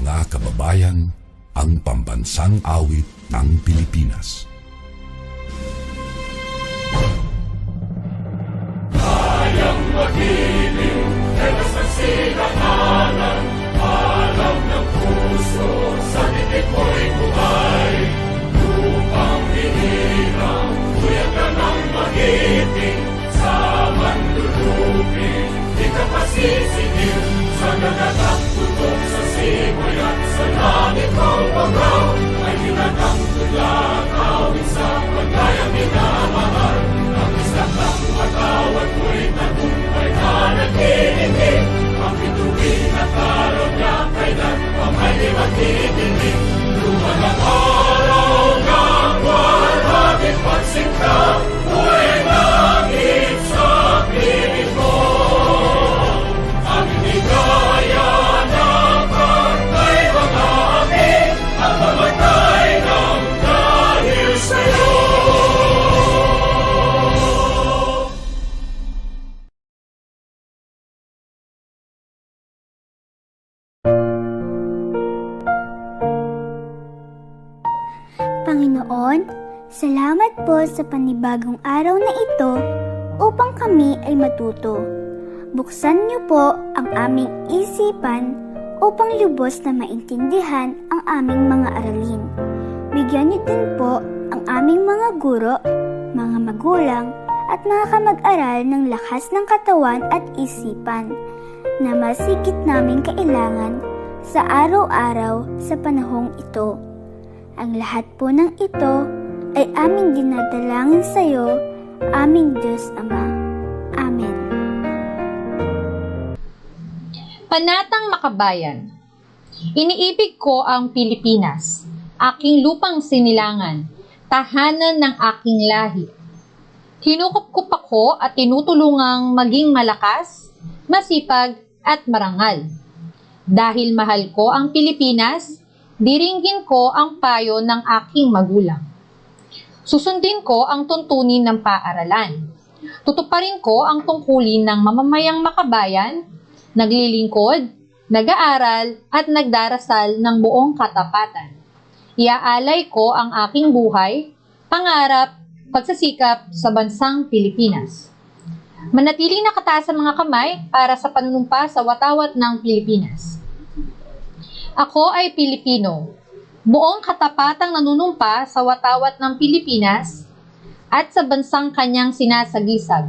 mga kababayan, ang pambansang awit ng Pilipinas. Kayang magiliw, dalas ng sinakanan, alam ng puso, sa titik mo'y buhay. Lupang hinirang, tuyag ka ng magiting, sa manlulupin, di ka pasisingil, sa nagagang tutok sa simoy at sa langit mong pagaw, ay hinagang tulad, awit sa paglayang minamahal. Ang isang ng matawad mo'y tagumpay na naghihingi, ang bituin at araw niya kailan pa may di magtitingin. Luman ang araw ng walhaging pagsinta, buhay langit sa piling mo. Ang inigaya ng partay mga amin, ang mamatay ng dahil sa'yo. Panginoon, salamat po sa panibagong araw na ito upang kami ay matuto. Buksan niyo po ang aming isipan upang lubos na maintindihan ang aming mga aralin. Bigyan niyo din po ang aming mga guro, mga magulang at mga kamag-aral ng lakas ng katawan at isipan na masigit naming kailangan sa araw-araw sa panahong ito. Ang lahat po ng ito ay aming dinadalangin sa iyo, aming Diyos Ama. Amen. Panatang Makabayan. Iniibig ko ang Pilipinas, aking lupang sinilangan, tahanan ng aking lahi. Kinukupkup ako at tinutulungang maging malakas, masipag at marangal. Dahil mahal ko ang Pilipinas, diringgin ko ang payo ng aking magulang. Susundin ko ang tuntunin ng paaralan. Tutuparin ko ang tungkulin ng mamamayang makabayan, naglilingkod, nag-aaral at nagdarasal ng buong katapatan. Iaalay ko ang aking buhay, pangarap, pagsasikap sa bansang Pilipinas. Manatiling nakataas ang mga kamay para sa panunumpa sa watawat ng Pilipinas. Ako ay Pilipino, buong katapatang nanunumpa sa watawat ng Pilipinas at sa bansang kanyang sinasagisag,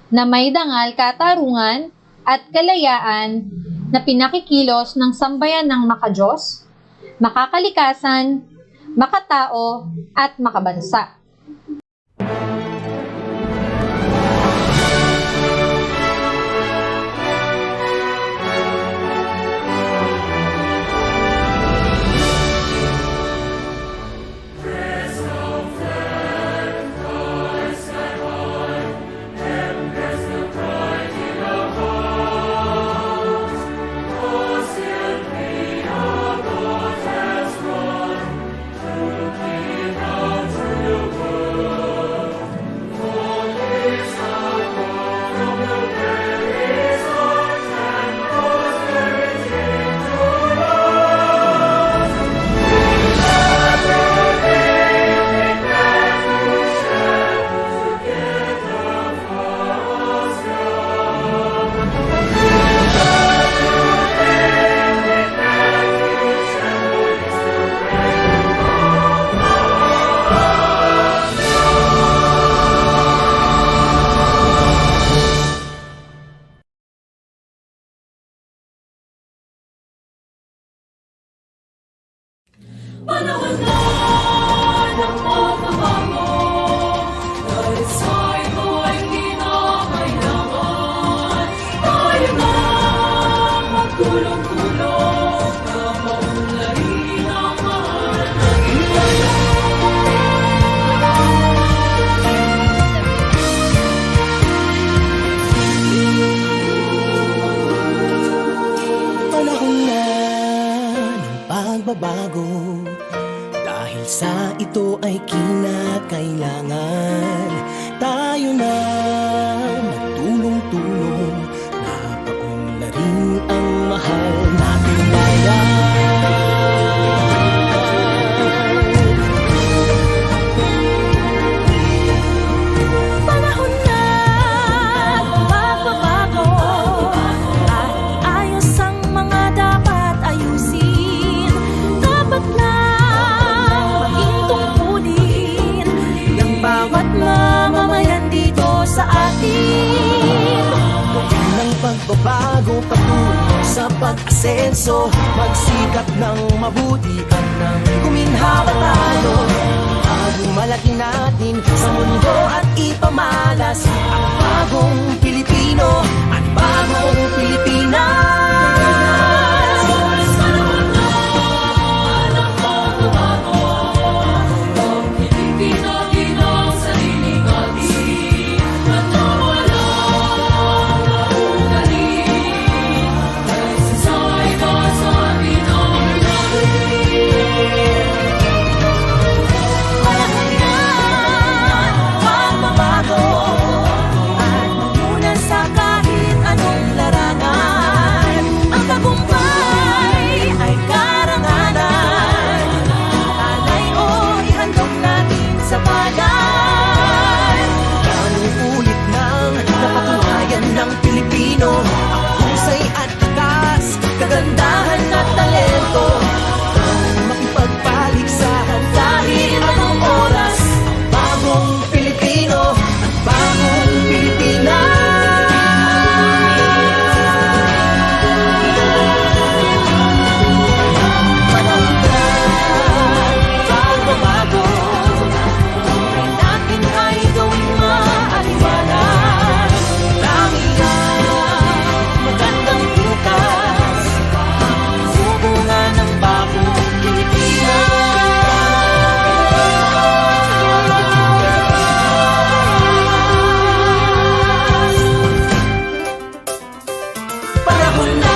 na may dangal katarungan at kalayaan na pinakikilos ng sambayan ng makadiyos, makakalikasan, makatao at makabansa. Panahon na ng pagbabago, dahil sa ito ay kinakailangan. Tayo na magtulong-tulong na maunlarin ang mahal nating bayan. Panahon na ng pagbabago, dahil sa ito ay kinakailangan. Tayo na magtulong-tulong na paunlarin ang mahal nating bayan. sa pag-asenso, magsikap ng mabuti at nang guminhawa tayo. Malaki natin sa mundo at ipamalas ang bagong Pilipino at bagong Pilipinas. Ang pagbabago, ang Pilipino din ang sariling atin, at nawala na ugali, ay sasay ka sa atin ang Pagbabago at magmula sa kahit anong larangan, ang tagumpay ay karangalan. Alay o ihandog natin sa bayan. Daming ulit nang napatunayan ng Pilipino ang husay at takas, kagandahan at talento. Makipagpaligsahan kahit anong oras, bagong Pilipino at bagong Pilipinas. Panahon na pagbabago, buhay natin ay gawing maaliwalas. Langit na magandang bukas, subunga ng bagong Pilipinas. Panahon na.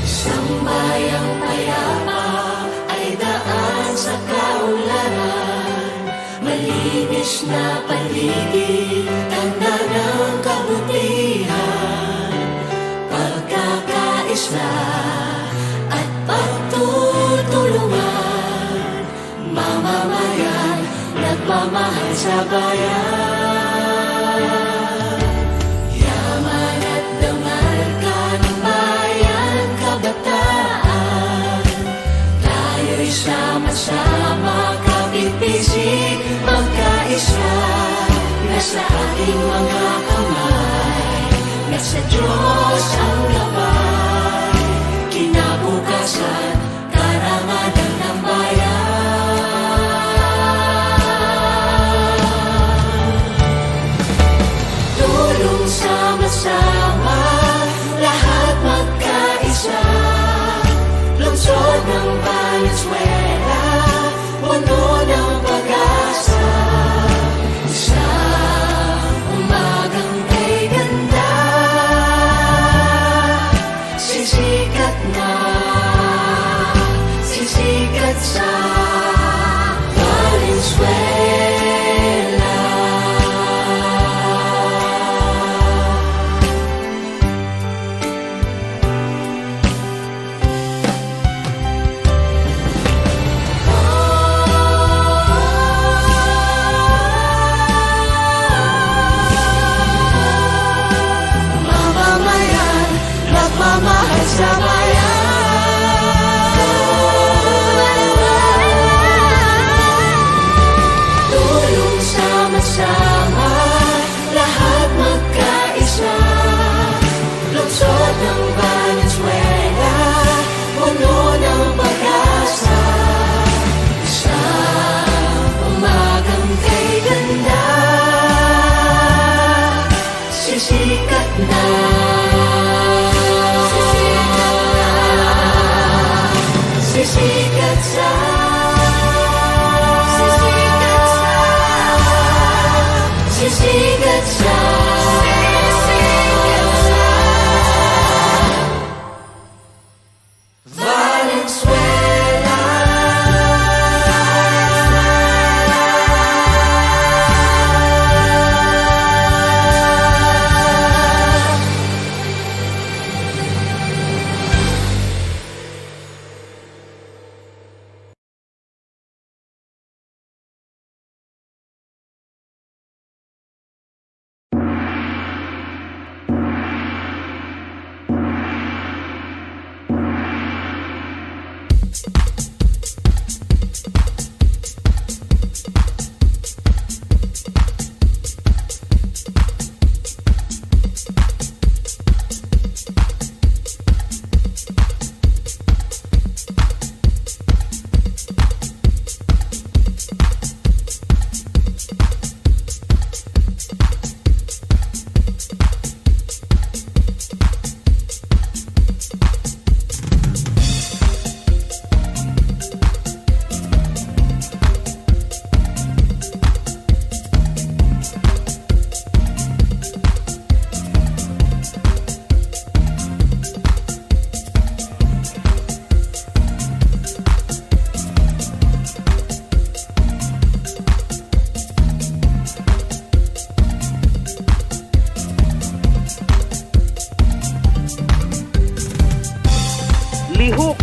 Isang bayang payapa ay daan sa kaunlaran. Malinis na paligid, tanda ng kabutihan. Pagkakaisa at pagtutulungan, mamamayan, nagmamahal sa bayan. Yaman at dangal ka ng bayan, kabataan. Tayo'y sama-sama, kapit-bisig, magkaisa. Nasa ating mga kamay, nasa Diyos ang gabay. Kinabukasan, karangalan ng bayan. Tulong sama-sama, lahat magkaisa. Lungsod ng Valenzuela, puno ng pag-asa. Isang umagang kay ganda, sisikat na, sisikat sa Valenzuela. Mamamayan, nagmamahal sa bayan. Tulong sama-sama, lahat magkaisa. Lungsod ng Valenzuela, puno ng pag-asa. Isang umagang kay ganda, sisikat na, sisikat sa, sisikat sa, sisikat sa. Lihok